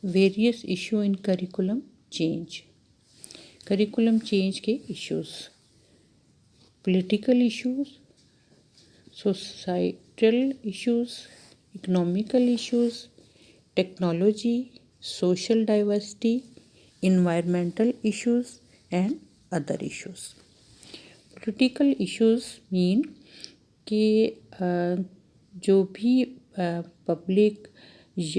Various issue in curriculum change. Curriculum change के issues: political issues, societal issues, economical issues, technology, social diversity, environmental issues and other issues. Political issues mean कि जो भी public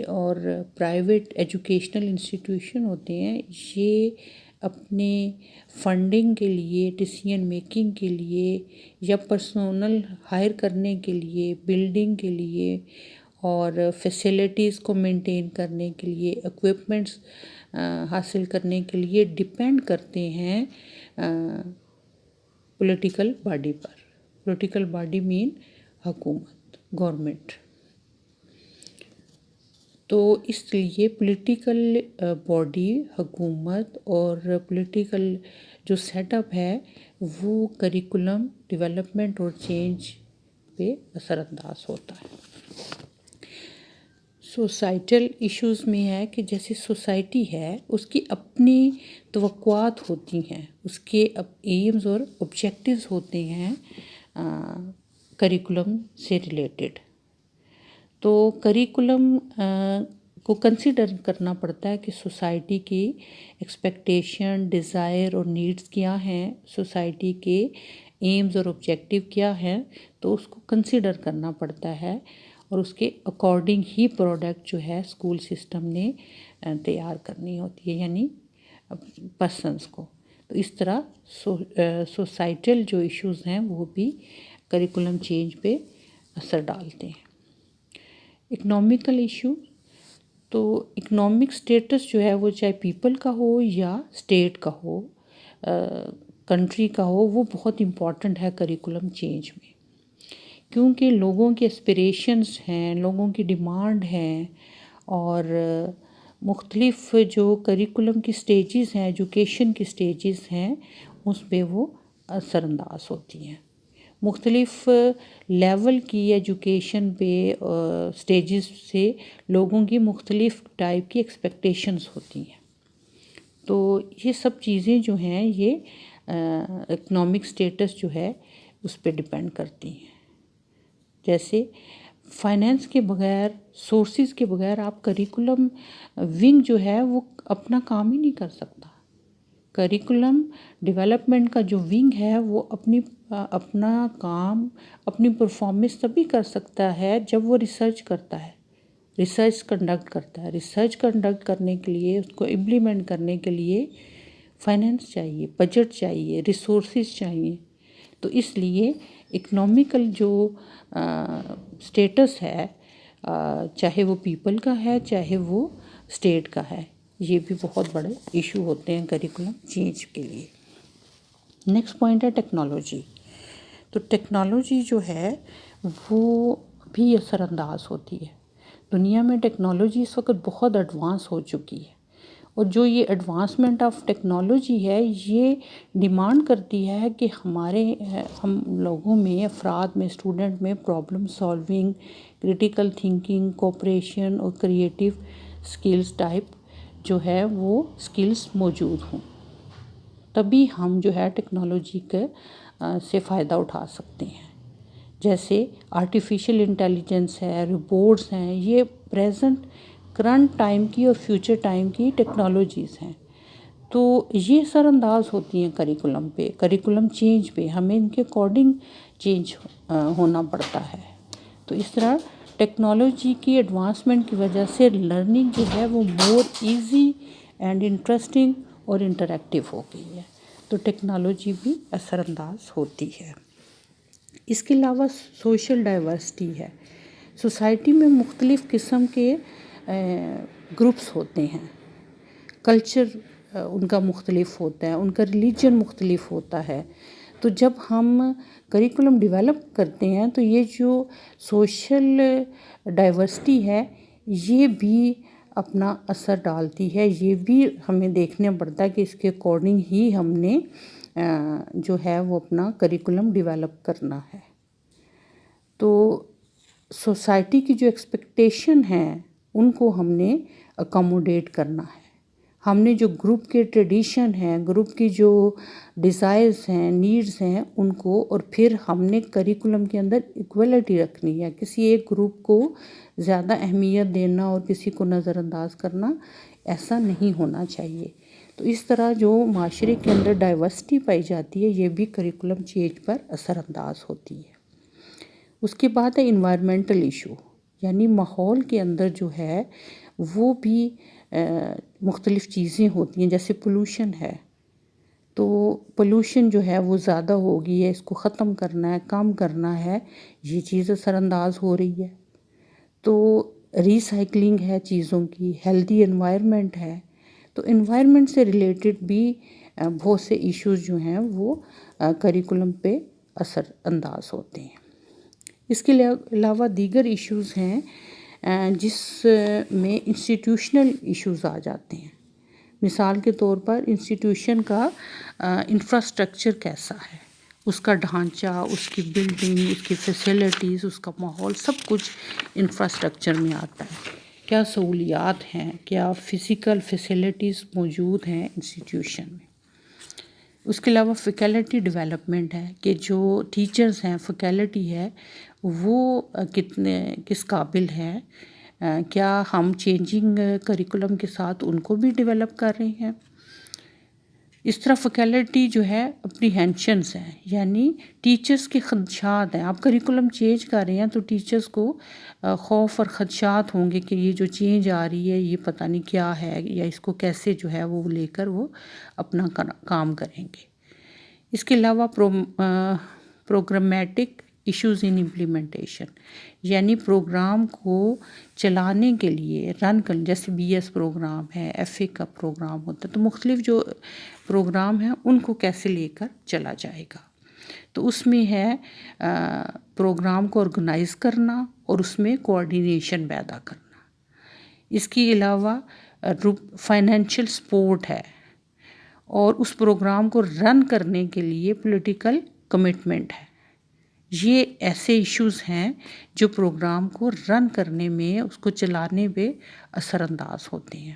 और private educational institution होते हैं, ये अपने funding के लिए, डिसीजन मेकिंग के लिए या पर्सनल हायर करने के लिए, बिल्डिंग के लिए और फैसिलिटीज़ को मेंटेन करने के लिए, इक्विपमेंट्स हासिल करने के लिए डिपेंड करते हैं पॉलिटिकल बॉडी पर। पॉलिटिकल बॉडी मीन हुकूमत, गवर्नमेंट। तो इसलिए पॉलिटिकल बॉडी, हुकूमत और पॉलिटिकल जो सेटअप है वो करिकुलम डेवलपमेंट और चेंज पे असरअंदाज होता है। सोसाइटल इश्यूज़ में है कि जैसे सोसाइटी है उसकी अपनी तवक्कुआत होती हैं, उसके एम्स और ऑब्जेक्टिव्स होते हैं करिकुलम से रिलेटेड। तो करिकुलम को कंसिडर करना पड़ता है कि सोसाइटी की एक्सपेक्टेशन, डिज़ायर और नीड्स क्या हैं, सोसाइटी के एम्स और ऑब्जेक्टिव क्या हैं, तो उसको कंसिडर करना पड़ता है और उसके अकॉर्डिंग ही प्रोडक्ट जो है स्कूल सिस्टम ने तैयार करनी होती है, यानी पर्सन्स को। तो इस तरह सोसाइटल जो इश्यूज़ हैं वो भी करिकुलम चेंज पे असर डालते हैं। इकोनॉमिकल इशू, तो इकोनॉमिक स्टेटस जो है वो चाहे पीपल का हो या स्टेट का हो, कंट्री का हो, वो बहुत इम्पॉर्टेंट है करिकुलम चेंज में, क्योंकि लोगों के एस्पिरेशंस हैं, लोगों की डिमांड हैं और मुख्तलिफ़ जो करिकुलम की स्टेजेस हैं, एजुकेशन की स्टेजेस हैं, उस पर वो असरअंदाज होती हैं। मुख्तलिफ़ लेवल की एजुकेशन पे स्टेजेस से लोगों की मुख्तलिफ़ टाइप की एक्सपेक्टेशंस होती हैं। तो ये सब चीज़ें जो हैं ये इकोनॉमिक स्टेटस जो है उस पर डिपेंड करती हैं। जैसे फाइनेंस के बगैर, सोर्सेज के बगैर आप करिकुलम विंग जो है वो अपना काम ही नहीं कर सकता। करिकुलम डेवलपमेंट का जो विंग है वो अपना काम, अपनी परफॉर्मेंस तभी कर सकता है जब वो रिसर्च करता है, रिसर्च कंडक्ट करता है। रिसर्च कंडक्ट करने के लिए, उसको इम्प्लीमेंट करने के लिए फाइनेंस चाहिए, बजट चाहिए, रिसोर्सेज चाहिए। तो इसलिए इकोनॉमिकल जो स्टेटस है, चाहे वो पीपल का है चाहे वो स्टेट का है, ये भी बहुत बड़े इशू होते हैं करिकुलम चेंज के लिए। नेक्स्ट पॉइंट है टेक्नोलॉजी। तो टेक्नोलॉजी जो है वो भी असरअंदाज होती है। दुनिया में टेक्नोलॉजी इस वक्त बहुत एडवांस हो चुकी है और जो ये एडवांसमेंट ऑफ टेक्नोलॉजी है ये डिमांड करती है कि हम लोगों में, अफराद में, स्टूडेंट में problem solving, critical thinking, cooperation और क्रिएटिव स्किल्स टाइप जो है वो स्किल्स मौजूद हों, तभी हम जो है टेक्नोलॉजी से फ़ायदा उठा सकते हैं। जैसे आर्टिफिशियल इंटेलिजेंस है, रोबोट्स हैं, ये प्रेजेंट करंट टाइम की और फ्यूचर टाइम की टेक्नोलॉजीज़ हैं। तो ये असरअंदाज होती हैं करिकुलम पे, करिकुलम चेंज पे। हमें इनके अकॉर्डिंग चेंज होना पड़ता है। तो इस तरह टेक्नोलॉजी की एडवांसमेंट की वजह से लर्निंग जो है वो मोर इजी एंड इंटरेस्टिंग और इंटरैक्टिव हो गई है। तो टेक्नोलॉजी भी असरअंदाज होती है। इसके अलावा सोशल डाइवर्सिटी है। सोसाइटी में मुख्तलिफ़ किस्म के ग्रुप्स होते हैं, कल्चर उनका मुख्तलिफ होता है, उनका रिलीजन मुख्तलिफ होता है। तो जब हम करिकुलम डेवलप करते हैं तो ये जो सोशल डाइवर्सिटी है ये भी अपना असर डालती है। ये भी हमें देखना पड़ता है कि इसके अकॉर्डिंग ही हमने जो है वो अपना करिकुलम डेवलप करना है। तो सोसाइटी की जो एक्सपेक्टेशन है उनको हमने اکاموڈیٹ کرنا ہے. ہم نے جو گروپ کے ٹریڈیشن ہیں، گروپ کی جو ڈیزائرز ہیں، نیڈز ہیں، ان کو، اور پھر ہم نے کریکولم کے اندر ایکویلٹی رکھنی ہے. کسی ایک گروپ کو زیادہ اہمیت دینا اور کسی کو نظر انداز کرنا ایسا نہیں ہونا چاہیے. تو اس طرح جو معاشرے کے اندر ڈائیورسٹی پائی جاتی ہے، یہ بھی کریکولم چینج پر اثر انداز ہوتی ہے. اس کے بعد ہے انوائرمنٹل ایشو، یعنی ماحول کے اندر جو ہے وہ بھی مختلف چیزیں ہوتی ہیں. جیسے پولوشن ہے، تو پولوشن جو ہے وہ زیادہ ہو گئی ہے، اس کو ختم کرنا ہے، کم کرنا ہے، یہ چیز اثر انداز ہو رہی ہے. تو ریسائکلنگ ہے چیزوں کی، ہیلدی انوائرمنٹ ہے. تو انوائرمنٹ سے ریلیٹڈ بھی بہت سے ایشوز جو ہیں وہ کریکولم پہ اثر انداز ہوتے ہیں. اس کے علاوہ دیگر ایشوز ہیں جس میں انسٹیٹیوشنل ایشوز آ جاتے ہیں. مثال کے طور پر انسٹیٹیوشن کا انفراسٹرکچر کیسا ہے، اس کا ڈھانچہ، اس کی بلڈنگ، اس کی فیسلٹیز، اس کا ماحول، سب کچھ انفراسٹرکچر میں آتا ہے. کیا سہولیات ہیں، کیا فزیکل فیسلٹیز موجود ہیں انسٹیٹیوشن میں. اس کے علاوہ فیکلٹی ڈیولپمنٹ ہے کہ جو ٹیچرز ہیں، فیکلٹی ہے، وہ کس قابل ہیں، کیا ہم چینجنگ کریکولم کے ساتھ ان کو بھی ڈیولپ کر رہے ہیں. اس طرح فیکلٹی جو ہے اپریہینشنز ہیں، یعنی ٹیچرز کے خدشات ہیں. آپ کریکولم چینج کر رہے ہیں تو ٹیچرز کو خوف اور خدشات ہوں گے کہ یہ جو چینج آ رہی ہے یہ پتہ نہیں کیا ہے، یا اس کو کیسے جو ہے وہ لے کر وہ اپنا کام کریں گے. اس کے علاوہ پروگرامیٹک ایشوز ان امپلیمنٹیشن، یعنی پروگرام کو چلانے کے لیے رن کرنے، جیسے BS پروگرام ہے، FA کا پروگرام ہوتا ہے، تو مختلف جو پروگرام ہیں ان کو کیسے لے کر چلا جائے گا. تو اس میں ہے پروگرام کو آرگنائز کرنا اور اس میں کوآرڈینیشن پیدا کرنا. اس کے علاوہ فائنینشیل سپورٹ ہے، اور اس پروگرام کو رن کرنے کے لیے پولیٹیکل کمٹمنٹ ہے. یہ ایسے ایشوز ہیں جو پروگرام کو رن کرنے میں، اس کو چلانے پہ اثر انداز ہوتے ہیں.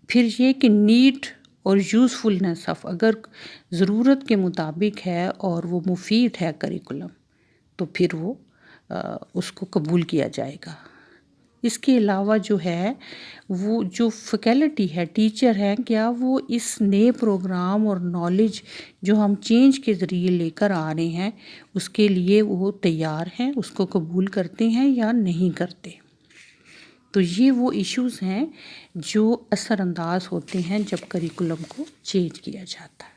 پھر یہ کہ نیڈ اور یوزفلنس آف، اگر ضرورت کے مطابق ہے اور وہ مفید ہے کریکولم، تو پھر وہ اس کو قبول کیا جائے گا. اس کے علاوہ جو ہے وہ جو فیکلٹی ہے، ٹیچر ہے، کیا وہ اس نئے پروگرام اور نالج جو ہم چینج کے ذریعے لے کر آ رہے ہیں اس کے لیے وہ تیار ہیں، اس کو قبول کرتے ہیں یا نہیں کرتے. تو یہ وہ ایشوز ہیں جو اثر انداز ہوتے ہیں جب کریکولم کو چینج کیا جاتا ہے.